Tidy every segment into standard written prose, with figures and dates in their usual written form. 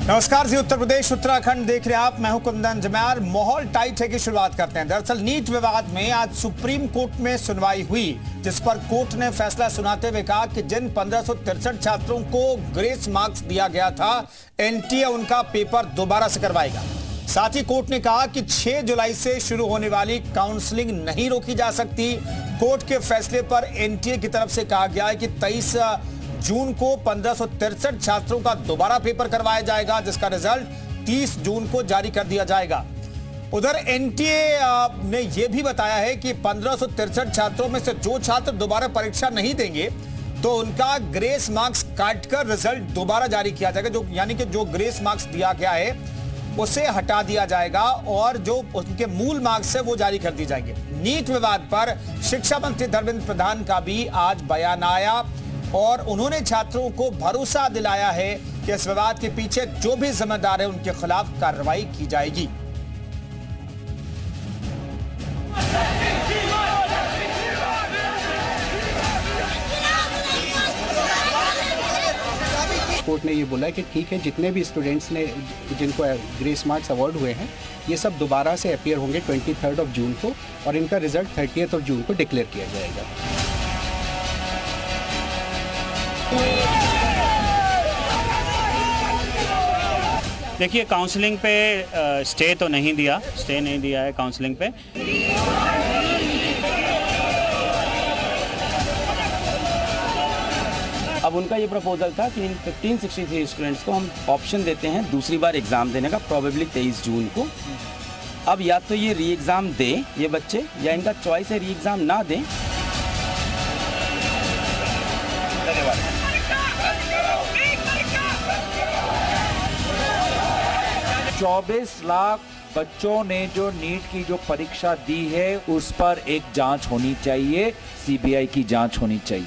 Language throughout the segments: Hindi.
नमस्कार जी, उत्तर प्रदेश उत्तराखंड देख रहे हैं आप। मैं हूं कुंदन जमैर। माहौल टाइट है की शुरुआत करते हैं। दरअसल नीट विवाद में आज सुप्रीम कोर्ट में सुनवाई हुई, जिस पर कोर्ट ने फैसला सुनाते हुए कहा कि जिन 1563 छात्रों को ग्रेस मार्क्स दिया गया था, एनटीए उनका पेपर दोबारा से करवाएगा। साथ ही कोर्ट ने कहा कि 6 जुलाई से शुरू होने वाली काउंसलिंग नहीं रोकी जा सकती। कोर्ट के फैसले पर एनटीए की तरफ से कहा गया है कि 23 जून को 1563 छात्रों का दोबारा पेपर करवाया जाएगा, जिसका रिजल्ट 30 जून को जारी कर दिया जाएगा। उधर एनटीए ने यह भी बताया है कि 1563 छात्रों में से जो छात्र दोबारा परीक्षा नहीं देंगे तो उनका ग्रेस मार्क्स काटकर रिजल्ट दोबारा जारी किया जाएगा। यानी कि जो ग्रेस मार्क्स दिया गया है उसे हटा दिया जाएगा और जो उनके मूल मार्क्स है वो जारी कर दिए जाएंगे। नीट विवाद पर शिक्षा मंत्री धर्मेंद्र प्रधान का भी आज बयान आया और उन्होंने छात्रों को भरोसा दिलाया है कि इस विवाद के पीछे जो भी जिम्मेदार है उनके खिलाफ कार्रवाई की जाएगी। कोर्ट ने ये बोला है कि ठीक है, जितने भी स्टूडेंट्स ने जिनको ग्रेस मार्क्स अवार्ड हुए हैं ये सब दोबारा से अपीयर होंगे 23 जून को और इनका रिजल्ट 30 जून को डिक्लेयर किया जाएगा। देखिए, काउंसलिंग पे स्टे नहीं दिया है काउंसलिंग पे। अब उनका ये प्रपोजल था कि इन 1563 स्टूडेंट्स को हम ऑप्शन देते हैं दूसरी बार एग्ज़ाम देने का, प्रॉबेबली 23 जून को। अब या तो ये री एग्ज़ाम दें ये बच्चे, या इनका चॉइस है री एग्ज़ाम ना दें। 24 लाख बच्चों ने जो नीट की जो परीक्षा दी है उस पर एक जांच होनी चाहिए, सीबीआई की जांच होनी चाहिए।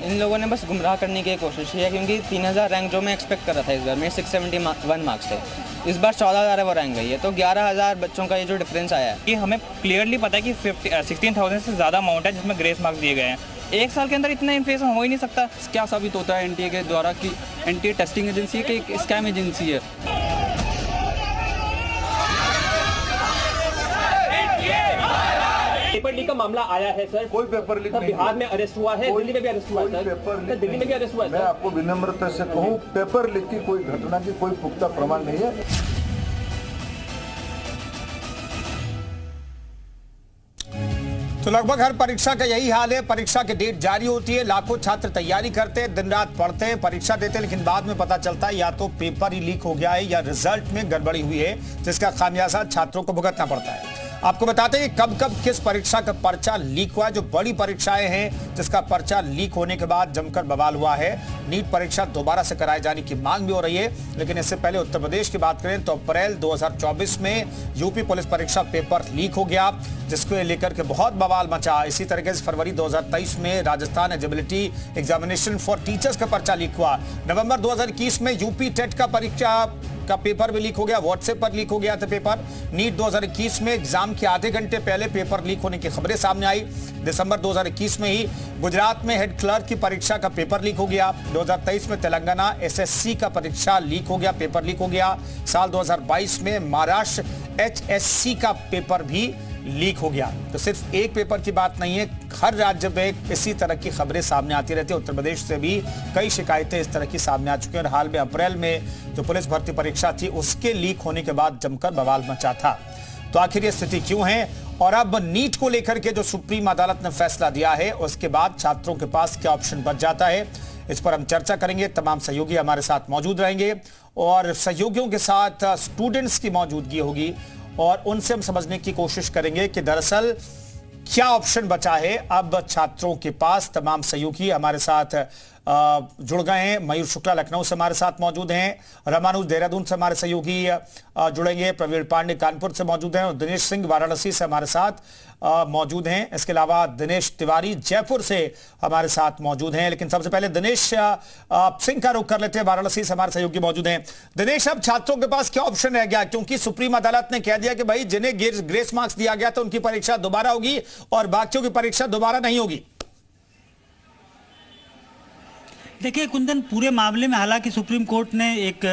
इन लोगों ने बस गुमराह करने की कोशिश की है, क्योंकि 3000 रैंक जो मैं एक्सपेक्ट कर रहा था इस बार में 671 मार्क्स थे, इस बार 14000 है वो रैंक गई है, तो 11000 बच्चों का ये जो डिफरेंस आया है। कि हमें क्लियरली पता है कि 16,000 से ज़्यादा अमाउंट है जिसमें ग्रेस मार्क्स दिए गए हैं। एक साल के अंदर इतना इन्फ्लेशन हो ही नहीं सकता। क्या साबित होता है एनटीए के द्वारा कि एनटीए टेस्टिंग एजेंसी है कि एक स्कैम एजेंसी है? पेपर लीक का मामला आया है सर। कोई पेपर लीक नहीं। बिहार में अरेस्ट हुआ है, दिल्ली में भी अरेस्ट हुआ है सर। दिल्ली में भी अरेस्ट हुआ है। मैं आपको विनम्रता से कहूं, पेपर लीक की कोई घटना की कोई पुख्ता प्रमाण नहीं है। तो लगभग हर परीक्षा का यही हाल है। परीक्षा की डेट जारी होती है, लाखों छात्र तैयारी करते हैं, दिन रात पढ़ते हैं, परीक्षा देते हैं, लेकिन बाद में पता चलता है या तो पेपर ही लीक हो गया है या रिजल्ट में गड़बड़ी हुई है, जिसका खामियाजा छात्रों को भुगतना पड़ता है। आपको बताते हैं कि कब कब किस परीक्षा का पर्चा लीक हुआ है। जो बड़ी परीक्षाएं हैं जिसका पर्चा लीक होने के बाद जमकर बवाल हुआ है। नीट परीक्षा दोबारा से कराए जाने की मांग भी हो रही है, लेकिन इससे पहले उत्तर प्रदेश की बात करें तो अप्रैल 2024 में यूपी पुलिस परीक्षा पेपर लीक हो गया, जिसको लेकर के बहुत बवाल मचा। इसी तरीके से फरवरी 2023 में Rajasthan eligibility examination for teachers का पर्चा लीक हुआ। नवंबर 2021 में यूपी टेट का परीक्षा का पेपर भी लीक हो गया, व्हाट्सएप पर लीक हो गया था पेपर। नीट 2021 में एग्जाम के आधे घंटे पहले पेपर लीक होने की खबरें सामने आई। दिसंबर 2021 में ही गुजरात में हेड क्लर्क की परीक्षा का पेपर लीक हो गया। 2023 में तेलंगाना एसएससी का परीक्षा लीक हो गया, पेपर लीक हो गया। साल 2022 में महाराष्ट्र एचएससी का पेपर भी लीक हो गया। तो सिर्फ एक पेपर की बात नहीं है, हर राज्य में इसी तरह की खबरें सामने आती रहती है। उत्तर प्रदेश से भी कई शिकायतें इस तरह की सामने आ चुकी हैं और हाल में अप्रैल में जो पुलिस भर्ती परीक्षा थी उसके लीक होने के बाद जमकर बवाल मचा था। तो आखिर ये स्थिति क्यों है और अब नीट को लेकर के जो सुप्रीम अदालत ने फैसला दिया है उसके बाद छात्रों के पास क्या ऑप्शन बच जाता है, इस पर हम चर्चा करेंगे। तमाम सहयोगी हमारे साथ मौजूद रहेंगे और सहयोगियों के साथ स्टूडेंट्स की मौजूदगी होगी और उनसे हम समझने की कोशिश करेंगे कि दरअसल क्या ऑप्शन बचा है अब छात्रों के पास। तमाम सहयोगी हमारे साथ जुड़ गए हैं। मयूर शुक्ला लखनऊ से हमारे साथ मौजूद हैं, रामानुज देहरादून से हमारे सहयोगी जुड़ेंगे, प्रवीण पांडे कानपुर से मौजूद हैं और दिनेश सिंह वाराणसी से हमारे साथ मौजूद हैं। इसके अलावा दिनेश तिवारी जयपुर से हमारे साथ मौजूद हैं। लेकिन सबसे पहले दिनेश सिंह का रुख कर लेते हैं, वाराणसी से हमारे सहयोगी मौजूद हैं। दिनेश, अब छात्रों के पास क्या ऑप्शन रह गया, क्योंकि सुप्रीम अदालत ने कह दिया कि भाई जिन्हें ग्रेस मार्क्स दिया गया तो उनकी परीक्षा दोबारा होगी और बाकियों की परीक्षा दोबारा नहीं होगी। देखिए कुंदन, पूरे मामले में हालांकि सुप्रीम कोर्ट ने एक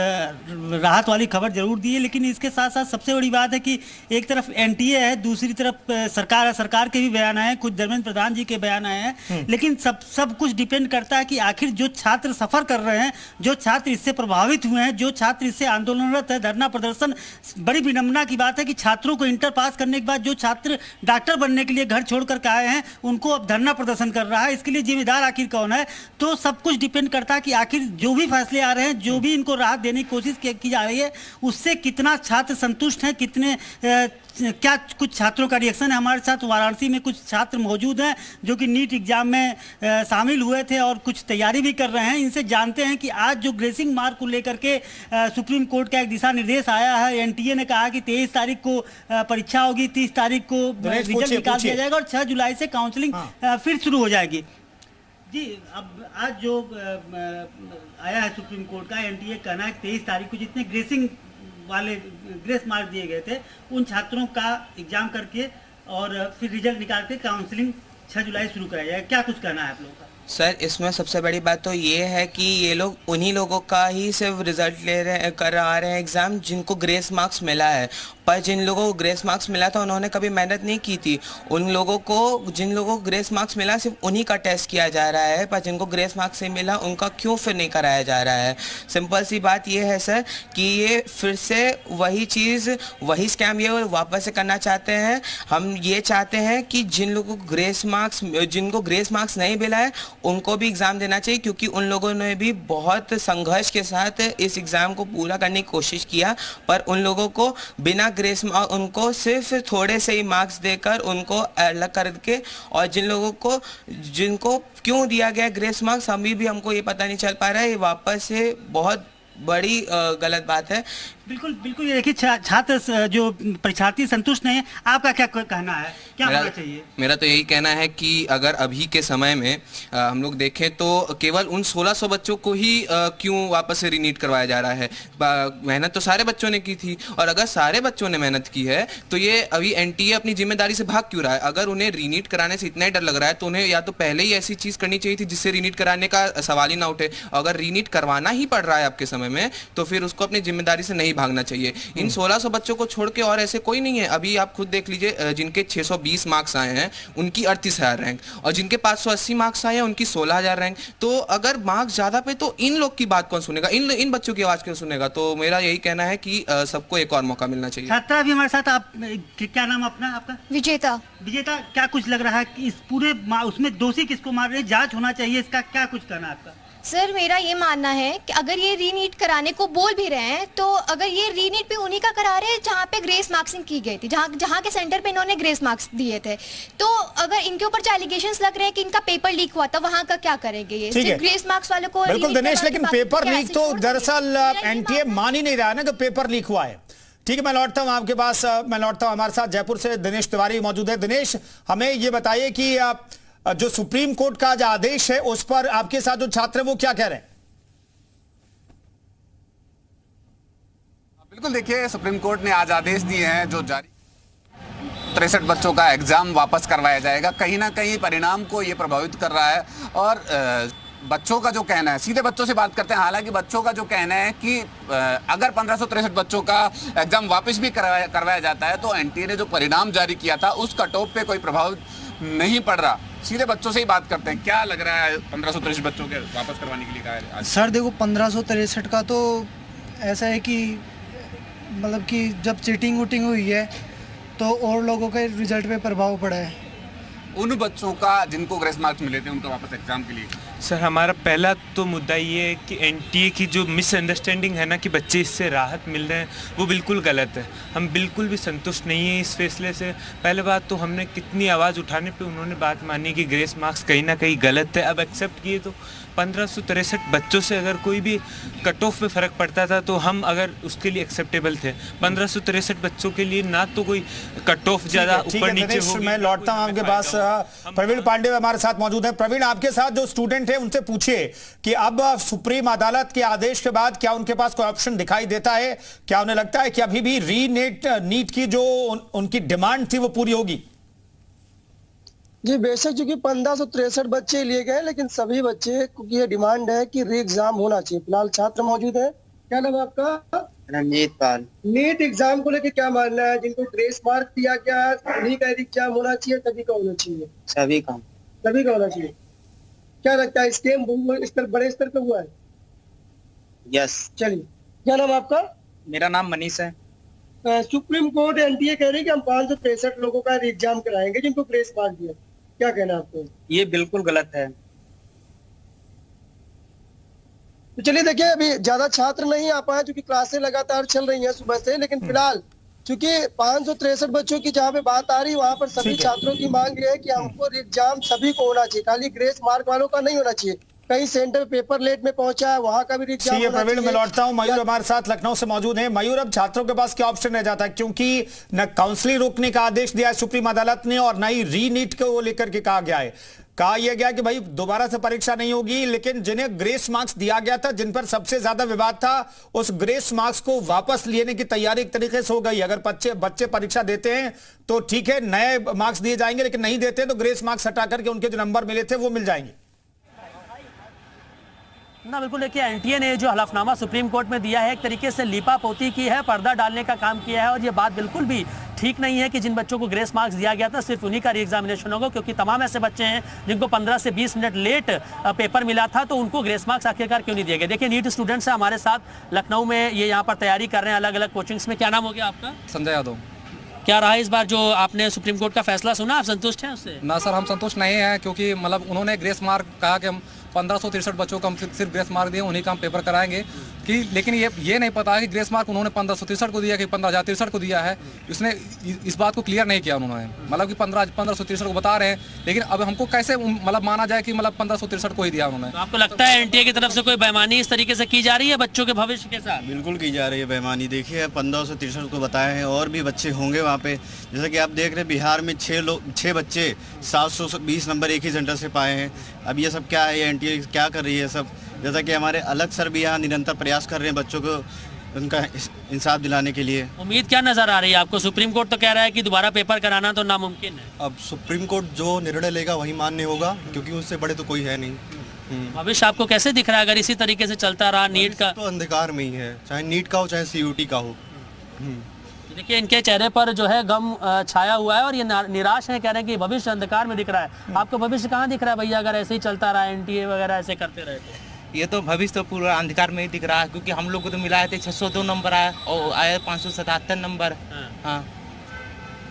राहत वाली खबर जरूर दी है, लेकिन इसके साथ साथ सबसे बड़ी बात है कि एक तरफ एनटीए है, दूसरी तरफ सरकार है। सरकार के भी बयान आए हैं, कुछ धर्मेंद्र प्रधान जी के बयान आए हैं, लेकिन सब कुछ डिपेंड करता है कि आखिर जो छात्र सफर कर रहे हैं, जो छात्र इससे प्रभावित हुए हैं, जो छात्र इससे आंदोलनरत है, धरना प्रदर्शन। बड़ी विडंबना की बात है कि छात्रों को इंटर पास करने के बाद जो छात्र डॉक्टर बनने के लिए घर छोड़ करके आए हैं, उनको अब धरना प्रदर्शन कर रहा है। इसके लिए जिम्मेदार आखिर कौन है? तो सब कुछ डिपेंड करता है कि आखिर जो भी फैसले आ रहे हैं, जो भी इनको राहत देने की कोशिश की जा रही है, उससे कितना छात्र संतुष्ट हैं, कितने क्या कुछ छात्रों का रिएक्शन है। हमारे साथ वाराणसी में कुछ छात्र मौजूद हैं जो कि नीट एग्जाम में शामिल हुए थे और कुछ तैयारी भी कर रहे हैं। इनसे जानते हैं कि आज जो ग्रेसिंग मार्क को लेकर के सुप्रीम कोर्ट का एक दिशा निर्देश आया है। एनटीए ने कहा कि 23 तारीख को परीक्षा होगी, 30 तारीख को रिजल्ट निकाल दिया जाएगा और 6 जुलाई से काउंसलिंग फिर शुरू हो जाएगी। जी, अब आज जो आया है सुप्रीम कोर्ट का, एनटीए कहना है कि 23 तारीख को जितने ग्रेसिंग वाले ग्रेस मार्क दिए गए थे उन छात्रों का एग्जाम करके और फिर रिजल्ट निकाल के काउंसलिंग 6 जुलाई शुरू कराया जाएगा। क्या कुछ कहना है आप लोगों का? सर, इसमें सबसे बड़ी बात तो ये है कि ये लोग उन्हीं लोगों का ही सिर्फ रिजल्ट ले रहे हैं, करा रहे हैं एग्ज़ाम जिनको ग्रेस मार्क्स मिला है। पर जिन लोगों को ग्रेस मार्क्स मिला था उन्होंने कभी मेहनत नहीं की थी। उन लोगों को, जिन लोगों को ग्रेस मार्क्स मिला, सिर्फ उन्हीं का टेस्ट किया जा रहा है। पर जिनको ग्रेस मार्क्स नहीं मिला उनका क्यों फिर नहीं कराया जा रहा है? सिंपल सी बात ये है सर कि ये फिर से वही चीज़, वही स्कैम ये वापस से करना चाहते हैं। हम ये चाहते हैं कि जिन लोगों को जिनको ग्रेस मार्क्स नहीं मिला है उनको भी एग्ज़ाम देना चाहिए, क्योंकि उन लोगों ने भी बहुत संघर्ष के साथ इस एग्ज़ाम को पूरा करने की कोशिश किया। पर उन लोगों को बिना ग्रेस उनको सिर्फ थोड़े से ही मार्क्स देकर उनको अलग करके, और जिन लोगों को जिनको क्यों दिया गया ग्रेस मार्क्स अभी भी हमको ये पता नहीं चल पा रहा है। ये वापस से बहुत बड़ी गलत बात है। बिल्कुल बिल्कुल। ये देखिए, छात्र जो परीक्षार्थी संतुष्ट नहीं है, आपका क्या कहना है, क्या होना चाहिए? मेरा तो यही कहना है कि अगर अभी के समय में हम लोग देखें तो केवल उन 1600 बच्चों को ही क्यों वापस से रीनीट करवाया जा रहा है? मेहनत तो सारे बच्चों ने की थी, और अगर सारे बच्चों ने मेहनत की है तो ये अभी एनटीए अपनी जिम्मेदारी से भाग क्यों रहा है? अगर उन्हें रीनीट कराने से इतना ही डर लग रहा है तो उन्हें या तो पहले ही ऐसी चीज़ करनी चाहिए थी जिससे रीनीट कराने का सवाल ही ना उठे। अगर रीनीट करवाना ही पड़ रहा है आपके समय में तो फिर उसको अपनी जिम्मेदारी से नहीं भागना चाहिए। इन 1600 बच्चों को छोड़ के और ऐसे कोई नहीं है। अभी आप खुद देख लीजिए, जिनके 620 मार्क्स आए हैं उनकी 38,000 रैंक, और जिनके 580 मार्क्स आए हैं उनकी 16,000 रैंक। तो अगर मार्क्स ज्यादा पे तो इन लोग की बात कौन सुनेगा? इन बच्चों की आवाज कौन सुनेगा? तो मेरा यही कहना है कि सबको एक और मौका मिलना चाहिए। छात्रा भी हमारे साथ, आप क्या नाम अपना? आपका? विजेता। विजेता, क्या कुछ लग रहा है कि इस पूरे उसमें दोषी किसको मार रहे हैं? जांच होना चाहिए, इसका क्या कुछ कहना है आपका? सर, मेरा ये मानना है कि अगर ये रीनीट कराने को बोल भी रहे हैं तो अगर ये रीनीट भी उन्हीं का करा रहे हैं जहाँ पे ग्रेस मार्क्सिंग की गई थी, जहाँ के सेंटर पे इन्होंने ग्रेस मार्क्स दिए थे। तो अगर इनके ऊपर जो एलिगेशंस लग रहे हैं कि इनका पेपर लीक हुआ था, वहाँ का क्या करेंगे ये? सिर्फ ग्रेस मार्क्स वालों को। बिल्कुल दिनेश, लेकिन पेपर लीक तो दरअसल एनटीए मान ही नहीं रहा ना कि पेपर लीक हुआ है। ठीक है, मैं लौटता हूं आपके पास। मैं लौटता हूं, हमारे साथ जयपुर से दिनेश तिवारी मौजूद है। दिनेश, हमें ये बताइए कि जो सुप्रीम कोर्ट का जो आदेश है उस पर आपके साथ जो छात्र है वो क्या कह रहे हैं? बिल्कुल, देखिए, सुप्रीम कोर्ट ने आज आदेश दिए हैं जो जारी 63 बच्चों का एग्जाम वापस करवाया जाएगा। कहीं ना कहीं परिणाम को ये प्रभावित कर रहा है, और बच्चों का जो कहना है, सीधे बच्चों से बात करते हैं। हालांकि बच्चों का जो कहना है कि अगर 1563 बच्चों का एग्जाम वापस भी करवाया जाता है तो एनटीए ने जो परिणाम जारी किया था उस कट ऑफ पे कोई प्रभाव नहीं पड़ रहा। सीधे बच्चों से ही बात करते हैं, क्या लग रहा है 1563 बच्चों के वापस करवाने के लिए कहा है? सर देखो, 1563 का तो ऐसा है कि मतलब कि जब चीटिंग वूटिंग हुई है तो और लोगों के रिजल्ट पे प्रभाव पड़ा है। उन बच्चों का जिनको ग्रेस मार्क्स मिले थे उनका वापस एग्जाम के लिए सर हमारा पहला तो मुद्दा ये है कि एनटीए की जो मिसअंडरस्टैंडिंग है ना कि बच्चे इससे राहत मिल रहे हैं, वो बिल्कुल गलत है। हम बिल्कुल भी संतुष्ट नहीं हैं इस फैसले से। पहले बात तो हमने कितनी आवाज़ उठाने पे उन्होंने बात मानी कि ग्रेस मार्क्स कहीं ना कहीं गलत है, अब एक्सेप्ट किए। तो 1563 बच्चों से अगर कोई भी कट ऑफ पे फ़र्क पड़ता था तो हम अगर उसके लिए एक्सेप्टेबल थे। 1563 बच्चों के लिए ना तो कोई कट ऑफ ज़्यादा ऊपर नीचे हो। मैं लौटता हूँ आपके पास। प्रवीण पांडे हमारे साथ मौजूद हैं। प्रवीण, आपके साथ जो स्टूडेंट है उनसे पूछिए कि अब सुप्रीम अदालत के आदेश के बाद क्या उनके पास कोई ऑप्शन दिखाई देता है? क्या उन्हें लगता है कि अभी भी नीट की जो उनकी डिमांड थी वो पूरी होगी? जी बेशक, चूंकि 1563 बच्चे लिए गए, लेकिन सभी बच्चे, क्योंकि ये डिमांड है कि री एग्जाम होना चाहिए। फिलहाल छात्र मौजूद है। क्या नाम आपका? रंजीत पाल। नीट एग्जाम को लेकर क्या मानना है? जिनको ग्रेस मार्क दिया गया उन्हीं का एग्जाम होना चाहिए, सभी का होना चाहिए? सभी का होना चाहिए। क्या लगता है स्कैम बड़े स्तर पे हुआ है? यस। चलिए, क्या नाम आपका? मेरा नाम मनीष है। सुप्रीम कोर्ट एनटीए कह रही है कि हम 563 लोगों का एग्जाम कराएंगे जिनको ग्रेस मार्क दिया। क्या कहना है आपको? ये बिल्कुल गलत है। तो चलिए देखिए, अभी ज्यादा छात्र नहीं आ पाए क्योंकि क्लासें लगातार चल रही हैं सुबह से, लेकिन फिलहाल चूंकि 563 बच्चों की जहाँ पे बात आ रही है वहाँ पर सभी छात्रों की मांग ये है कि हमको एग्जाम सभी को होना चाहिए, खाली ग्रेस मार्क वालों का नहीं होना चाहिए। कई सेंटर पेपर लेट में पहुंचा है, वहां का भी एग्जाम होना चाहिए। प्रवीण, मैं लौटता हूं। मयूर हमारे साथ लखनऊ से मौजूद हैं। मयूर, अब छात्रों के पास क्या ऑप्शन रह जाता है, क्योंकि न काउंसलिंग रोकने का आदेश दिया है सुप्रीम अदालत ने और न ही री नीट को लेकर के कहा गया है। कहा यह गया कि भाई दोबारा से परीक्षा नहीं होगी, लेकिन जिन्हें ग्रेस मार्क्स दिया गया था, जिन पर सबसे ज्यादा विवाद था, उस ग्रेस मार्क्स को वापस लेने की तैयारी एक तरीके से हो गई। अगर बच्चे परीक्षा देते हैं तो ठीक है, नए मार्क्स दिए जाएंगे, लेकिन नहीं देते तो ग्रेस मार्क्स हटा करके उनके जो नंबर मिले थे वो मिल जाएंगे। ना बिल्कुल, देखिए एनटीए ने जो हलफनामा सुप्रीम कोर्ट में दिया है, एक तरीके से लीपा पोती की है, पर्दा डालने का काम किया है। और ये बात बिल्कुल भी ठीक नहीं है कि जिन बच्चों को ग्रेस मार्क्स दिया गया था सिर्फ उन्हीं का री एग्जामिनेशन होगा, क्योंकि तमाम ऐसे बच्चे हैं जिनको 15 से 20 मिनट लेट पेपर मिला था, तो उनको ग्रेस मार्क्स आखिरकार क्यों नहीं दिए गए। देखिए, नीट स्टूडेंट्स हैं हमारे साथ लखनऊ में, ये यहाँ पर तैयारी कर रहे हैं अलग अलग कोचिंग्स में। क्या नाम हो गया आपका? संजय यादव। क्या रहा इस बार जो आपने सुप्रीम कोर्ट का फैसला सुना, आप संतुष्ट हैं उससे? ना सर, हम संतुष्ट नहीं हैं, क्योंकि मतलब उन्होंने ग्रेस मार्क कहा कि हम 1563 बच्चों को हम सिर्फ ग्रेस मार्क दिए, उन्हीं का हम पेपर कराएंगे कि, लेकिन ये नहीं पता है कि ग्रेस मार्क उन्होंने 1563 को दिया कि 15,063 को दिया है। इसने इस बात को क्लियर नहीं किया उन्होंने, मतलब कि 1563 को बता रहे हैं, लेकिन अब हमको कैसे मतलब माना जाए कि मतलब 1563 को ही दिया उन्होंने। तो आपको लगता है एनटीए की तरफ से कोई बेईमानी इस तरीके से की जा रही है बच्चों के भविष्य के साथ? बिल्कुल की जा रही है बेईमानी। देखिए, 1563 को बताया है, और भी बच्चे होंगे वहाँ पे। जैसे कि आप देख रहे हैं, बिहार में 6 बच्चे 720 नंबर एक ही सेंटर से पाए हैं। अब ये सब क्या है, एनटीए क्या कर रही है सब? जैसा कि हमारे अलग सर भी यहाँ निरंतर प्रयास कर रहे हैं बच्चों को उनका इंसाफ दिलाने के लिए। उम्मीद क्या नजर आ रही है आपको? सुप्रीम कोर्ट तो कह रहा है कि दोबारा पेपर कराना तो नामुमकिन है। अब सुप्रीम कोर्ट जो निर्णय लेगा वही मान्य होगा, क्योंकि उससे बड़े तो कोई है नहीं। भविष्य आपको कैसे दिख रहा है अगर इसी तरीके से चलता रहा नीट का? तो अंधकार में ही है, चाहे नीट का हो चाहे सीयूटी का हो। देखिए, इनके चेहरे पर जो है गम छाया हुआ है और ये निराश है, कह रहे हैं कि भविष्य अंधकार में दिख रहा है। आपको भविष्य कहाँ दिख रहा है भैया, अगर ऐसे ही चलता रहा, एनटीए वगैरह ऐसे करते रहे तो? ये तो भविष्य तो पूरा अंधकार में ही दिख रहा है, क्योंकि हम लोग को तो मिला है 602 नंबर आया और आया 577 नंबर। हाँ,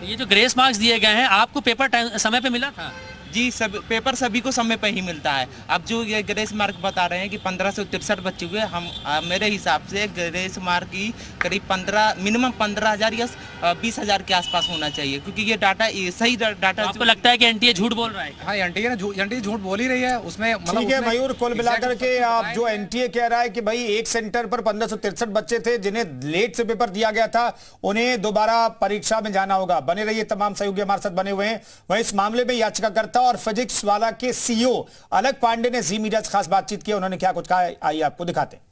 ये जो ग्रेस मार्क्स दिए गए हैं, आपको पेपर समय पे मिला था? जी, सब पेपर सभी को समय पे ही मिलता है। अब जो ये ग्रेस मार्क बता रहे हैं कि 1563 बच्चे हुए, हम मेरे हिसाब से ग्रेस मार्क की करीब मिनिमम 15,000 या 20,000 के आसपास होना चाहिए, क्योंकि ये डाटा सही डाटा। आपको लगता है कि एनटीए झूठ बोल रहा है? हाँ, एनटीए झूठ बोल ही रही है उसमें। ठीक है मयूर, कुल मिलाकर के आप जो एनटीए कह रहा है कि भाई एक सेंटर पर 1563 बच्चे थे जिन्हें लेट से पेपर दिया गया था, उन्हें दोबारा परीक्षा में जाना होगा। बने रहिए, तमाम सहयोगी हमारे साथ बने हुए हैं। वहीं इस मामले में याचिकाकर्ता और फिजिक्स वाला के सीईओ अलक पांडे ने जी मीडिया से खास बातचीत की। उन्होंने क्या कुछ कहा, आइए आपको दिखाते हैं।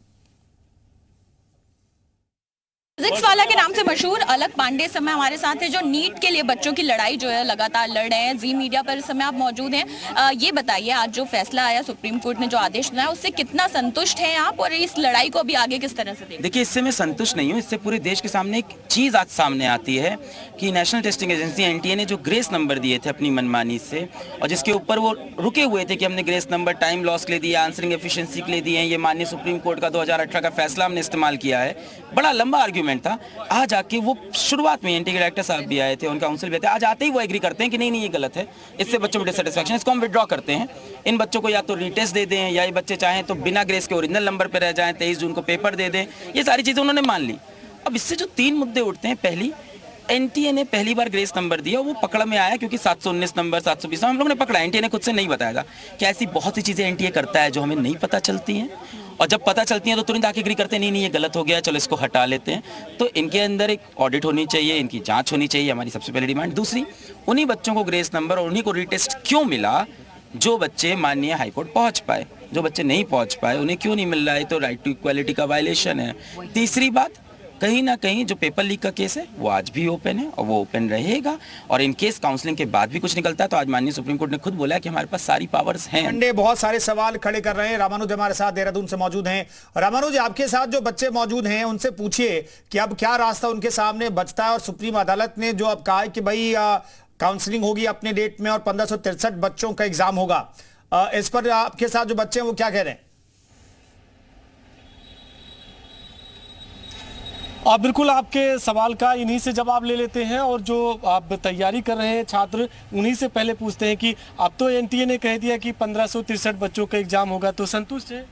फिजिक्स वाला के नाम से मशहूर अलक पांडे इस समय हमारे साथ है, जो नीट के लिए बच्चों की लड़ाई जो है लगातार लड़ रहे हैं। जी मीडिया पर इस समय आप मौजूद हैं। ये बताइए, आज जो फैसला आया सुप्रीम कोर्ट ने जो आदेश दिया उससे कितना संतुष्ट हैं आप, और इस लड़ाई को अभी आगे किस तरह से देखते हैं? देखिए, इससे मैं संतुष्ट नहीं हूँ। इससे पूरे देश के सामने एक चीज़ आज सामने आती है कि नेशनल टेस्टिंग एजेंसी एनटीए ने जो ग्रेस नंबर दिए थे अपनी मनमानी से, और जिसके ऊपर वो रुके हुए थे कि हमने ग्रेस नंबर टाइम लॉस के लिए दिया, आंसरिंग एफिशिएंसी के लिए दिए हैं, ये माननीय सुप्रीम कोर्ट का 2018 का फैसला हमने इस्तेमाल किया है। बड़ा लंबा आर्ग्यूमेंट एग्रीमेंट था, आज आके वो शुरुआत में एनटीए के डायरेक्टर साहब भी आए थे, उनका काउंसिल भी थे, आज आते ही वो एग्री करते हैं कि नहीं ये गलत है, इससे बच्चों में डिससेटिस्फैक्शन, इसको हम विड्रॉ करते हैं। इन बच्चों को या तो रीटेस्ट दे दें, या ये बच्चे चाहें तो बिना ग्रेस के ओरिजिनल नंबर पर रह जाएं, 23 जून को पेपर दे दें। ये सारी चीज़ें उन्होंने मान ली। अब इससे जो 3 मुद्दे उठते हैं, पहली, एनटीए ने पहली बार ग्रेस नंबर दिया, वो पकड़ में आया क्योंकि 719 नंबर 720 हम लोगों ने पकड़ा, एनटीए ने खुद से नहीं बताया था कि ऐसी बहुत सी चीज़ें एनटीए करता है जो हमें नहीं पता चलती हैं, और जब पता चलती हैं तो तुरंत आके एग्री करते हैं नहीं ये गलत हो गया, चलो इसको हटा लेते हैं। तो इनके अंदर एक ऑडिट होनी चाहिए, इनकी जांच होनी चाहिए, हमारी सबसे पहली डिमांड। दूसरी, उन्हीं बच्चों को ग्रेस नंबर और उन्हीं को रीटेस्ट क्यों मिला जो बच्चे माननीय हाईकोर्ट पहुंच पाए, जो बच्चे नहीं पहुंच पाए उन्हें क्यों नहीं मिल रहा है, तो राइट टू इक्वालिटी का वायलेशन है। तीसरी बात, कहीं ना कहीं जो पेपर लीक का केस है वो आज भी ओपन है और वो ओपन रहेगा, और इन केस काउंसलिंग के बाद भी कुछ निकलता है तो आज माननीय सुप्रीम कोर्ट ने खुद बोला कि हमारे पास सारी पावर्स हैं। पंडे बहुत सारे सवाल खड़े कर रहे हैं। रामानुज हमारे साथ देहरादून से मौजूद हैं। रामानुज, आपके साथ जो बच्चे मौजूद हैं उनसे पूछिए कि अब क्या रास्ता उनके सामने बचता है, और सुप्रीम अदालत ने जो अब कहा है कि भाई काउंसलिंग होगी अपने डेट में और 1563 बच्चों का एग्जाम होगा, इस पर आपके साथ जो बच्चे हैं वो क्या कह रहे हैं? आप बिल्कुल आपके सवाल का इन्हीं से जवाब ले लेते हैं, और जो आप तैयारी कर रहे हैं छात्र उन्हीं से पहले पूछते हैं कि अब तो एनटीए ने कह दिया कि 1563 बच्चों का एग्जाम होगा, तो संतुष्ट है?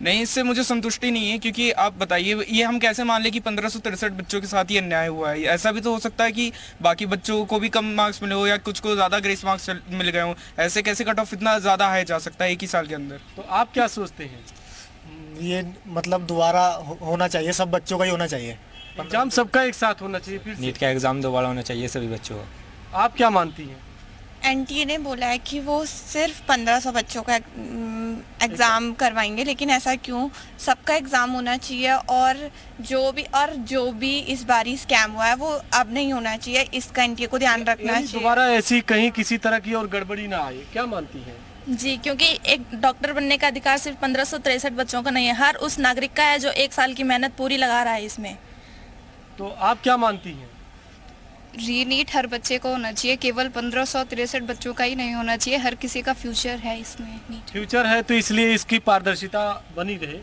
नहीं, इससे मुझे संतुष्टि नहीं है, क्योंकि आप बताइए ये हम कैसे मान लें कि 1563 बच्चों के साथ ही अन्याय हुआ है। ऐसा भी तो हो सकता है कि बाकी बच्चों को भी कम मार्क्स मिले हो या कुछ को ज़्यादा ग्रेस मार्क्स मिल गए हो। ऐसे कैसे कट ऑफ इतना ज़्यादा हाई जा सकता है एक ही साल के अंदर? तो आप क्या सोचते हैं? ये मतलब दोबारा होना चाहिए, सब बच्चों का ही होना चाहिए, एग्जाम सबका एक साथ होना चाहिए, फिर नीट का एग्जाम दोबारा होना चाहिए सभी बच्चों का। आप क्या मानती हैं? एनटीए ने बोला है कि वो सिर्फ 1500 बच्चों का एग्ज़ाम करवाएंगे, लेकिन ऐसा क्यों? सबका एग्ज़ाम होना चाहिए, और जो भी इस बारी स्कैम हुआ है वो अब नहीं होना चाहिए, इसका एनटीए को ध्यान रखना चाहिए। दोबारा ऐसी कहीं किसी तरह की और गड़बड़ी ना आए, क्या मानती हैं? जी, क्योंकि एक डॉक्टर बनने का अधिकार सिर्फ 1563 बच्चों का नहीं है, हर उस नागरिक का है जो 1 साल की मेहनत पूरी लगा रहा है इसमें। तो आप क्या मानती हैं? रीनीट हर बच्चे को होना चाहिए, केवल 1563 बच्चों का ही नहीं होना चाहिए, हर किसी का फ्यूचर है इसमें। नीट फ्यूचर है तो इसलिए इसकी पारदर्शिता बनी रहे।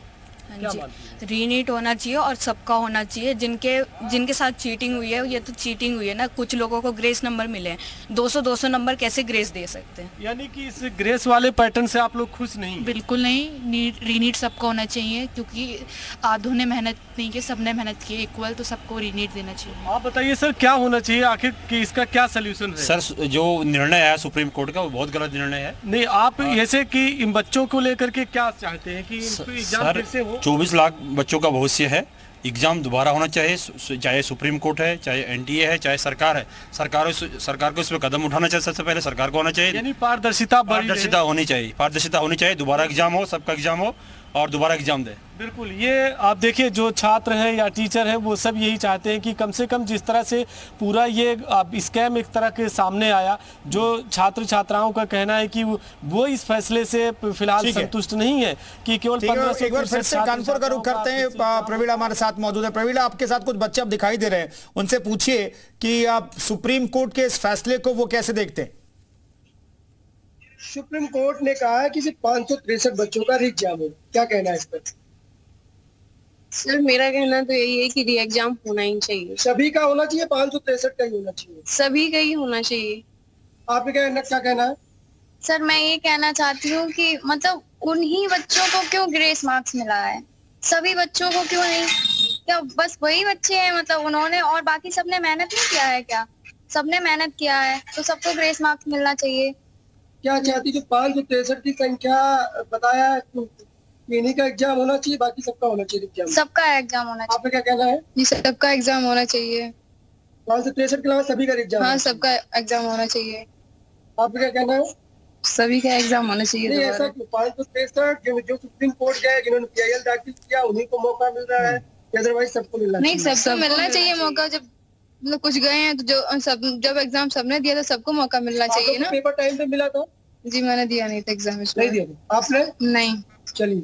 क्या मानती हैं? रीनीट होना चाहिए और सबका होना चाहिए। जिनके साथ चीटिंग हुई है, ये तो चीटिंग हुई है ना। कुछ लोगों को ग्रेस नंबर मिले हैं, 200 नंबर कैसे ग्रेस दे सकते हैं? यानी कि इस ग्रेस वाले पैटर्न से आप लोग खुश नहीं? बिल्कुल नहीं। रीनीट सबको होना चाहिए, क्योंकि आधों ने मेहनत नहीं की, सबने मेहनत की इक्वल, तो सबको रीनीट देना चाहिए। आप बताइए सर, क्या होना चाहिए आखिर कि इसका क्या सोल्यूशन है? सर, जो निर्णय है सुप्रीम कोर्ट का वो बहुत गलत निर्णय है। नहीं, आप ऐसे कि इन बच्चों को लेकर के क्या चाहते हैं कि इनको एग्जाम फिर से हो? 24 लाख बच्चों का भविष्य है, एग्जाम दोबारा होना चाहिए, चाहे सुप्रीम कोर्ट है, चाहे एनटीए है, चाहे सरकार है। सरकार को इस पर कदम उठाना चाहिए, सबसे पहले सरकार को होना चाहिए। यानी पारदर्शिता होनी चाहिए, पारदर्शिता होनी चाहिए, दोबारा एग्जाम हो, सबका एग्जाम हो और दोबारा एग्जाम दे। बिल्कुल, ये आप देखिए जो छात्र हैं या टीचर हैं वो सब यही चाहते हैं कि कम से कम जिस तरह से पूरा ये स्कैम एक तरह के सामने आया, जो छात्र छात्राओं का कहना है कि वो इस फैसले से फिलहाल संतुष्ट नहीं है कि केवल 1500। एक बार फिर से कानपुर का रुख करते हैं, प्रवीणा हमारे साथ मौजूद है। प्रवीणा, आपके साथ कुछ बच्चे अब दिखाई दे रहे हैं, उनसे पूछिए कि आप सुप्रीम कोर्ट के इस फैसले को वो कैसे देखते हैं? सुप्रीम कोर्ट ने कहा है कि सिर्फ 563 बच्चों का री एग्जाम हो, क्या कहना है इस पर? सर, मेरा कहना तो यही है कि री एग्जाम होना ही चाहिए। सभी का होना चाहिए, 563 का ही होना चाहिए? सभी का ही होना चाहिए। आपके क्या कहना है? सर, मैं ये कहना चाहती हूँ कि मतलब उन्हीं बच्चों को क्यों ग्रेस मार्क्स मिला है, सभी बच्चों को क्यों नहीं? क्या बस वही बच्चे हैं, मतलब उन्होंने और बाकी सबने मेहनत नहीं किया है क्या? सबने मेहनत किया है तो सबको ग्रेस मार्क्स मिलना चाहिए। क्या चाहती जो 563 की संख्या बताया है, इन्हीं का एग्जाम होना चाहिए, बाकी सबका होना चाहिए एग्जाम? सबका एग्जाम होना चाहिए। आपका क्या कहना है? जी, सबका एग्जाम होना चाहिए। 563 के अलावा सभी का एग्जाम? हाँ, सबका एग्जाम होना चाहिए। आपका क्या कहना है? सभी का एग्जाम होना चाहिए। नहीं, ऐसा 563 जो सुप्रीम कोर्ट गए, जिन्होंने PIL दाखिल किया, उन्हीं को मौका मिल रहा है, अदरवाइज सबको मिलना नहीं? सबको मिलना चाहिए मौका। जब कुछ गए हैं तो जब एग्जाम सबने दिया तो सबको मौका मिलना चाहिए ना। पेपर टाइम पे मिला था? जी, मैंने दिया नहीं था एग्जाम। नहीं दिया था आपने? नहीं। चलिए,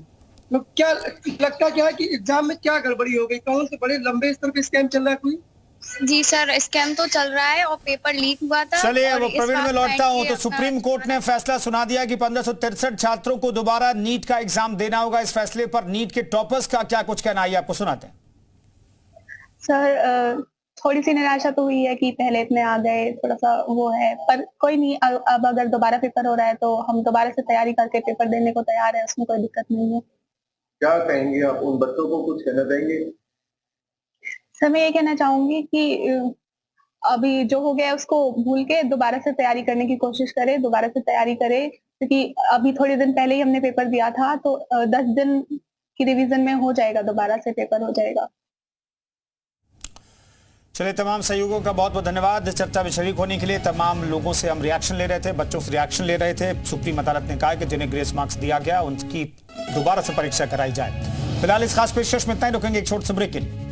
तो क्या लगता क्या है कि एग्जाम में क्या गड़बड़ी हो गई? कौन से बड़े लंबे स्तर पे स्कैम चल रहा है कोई? जी सर, स्कैम तो चल रहा है और पेपर लीक हुआ था। चलिए, वो प्रवीण में लौटता हूं। तो सुप्रीम कोर्ट ने फैसला सुना दिया कि 1563 छात्रों को दोबारा नीट का एग्जाम देना होगा। इस फैसले पर नीट के टॉपर्स का क्या कुछ कहना है, आपको सुनाते हैं। सर थोड़ी सी निराशा तो हुई है कि पहले इतने आ गए, थोड़ा सा वो है, पर कोई नहीं। अब अगर दोबारा पेपर हो रहा है तो हम दोबारा से तैयारी करके पेपर देने को तैयार है, उसमें कोई दिक्कत नहीं है। क्या कहेंगे आप उन बच्चों को, कुछ कहना चाहेंगे? सर मैं ये कहना चाहूंगी कि अभी जो हो गया उसको भूल के दोबारा से तैयारी करने की कोशिश करें, दोबारा से तैयारी करें, क्योंकि अभी थोड़े दिन पहले ही हमने पेपर दिया था, तो 10 दिन की रिवीजन में हो जाएगा, दोबारा से पेपर हो जाएगा। चलिए, तमाम सहयोगों का बहुत बहुत धन्यवाद चर्चा में शरीक होने के लिए। तमाम लोगों से हम रिएक्शन ले रहे थे, बच्चों से रिएक्शन ले रहे थे। सुप्रीम अदालत ने कहा कि जिन्हें ग्रेस मार्क्स दिया गया उनकी दोबारा से परीक्षा कराई जाए। फिलहाल इस खास पेशकश में इतना ही, रुकेंगे एक छोटे से ब्रेक के लिए।